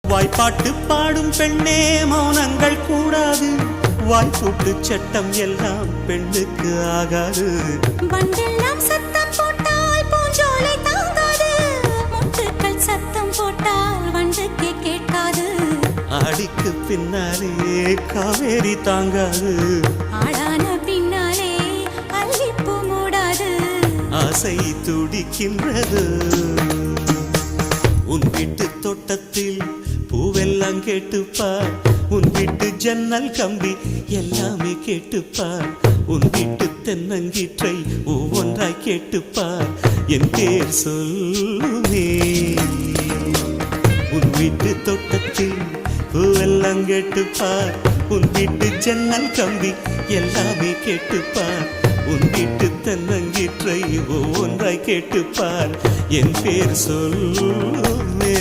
வாய்ப்பாட்டு பாடும் பெண்ணே மௌனங்கள் கூடாது. வாய்ப்பூட்டு சட்டம் எல்லாம் பெண்ணுக்கு ஆகாது. பண்டெல்லாம் சத்தம் போட்டால் பூஞ்சோலை தாங்காது. முட்டுக்கள் சத்தம் போட்டால் வண்டுக்கே கேட்காது. ஆடிக்கு பின்னாலே காவேரி தாங்காது. ஆடான பின்னாலே அல்லிப்பூ மூடாது. ஆசை துடிக்கின்றது. உன் வீட்டு தோட்டத்தில் பூவெல்லாம் கேட்டுப்பார். உன் வீட்டு ஜன்னல் கம்பி எல்லாமே கேட்டுப்பார். உன் வீட்டு தென்னங்கீற்றை ஒவ்வொன்றாய் கேட்டுப்பார். என் பேர் சொல்லுமே. உன் வீட்டு தோட்டத்தில் பூவெல்லாம் கேட்டுப்பார். உன் வீட்டு ஜன்னல் கம்பி எல்லாமே கேட்டுப்பார். உன் வீட்டு தென்னங்கீற்றை ஒவ்வொன்றாய் கேட்டுப்பார். என் பேர் சொல்லுமே.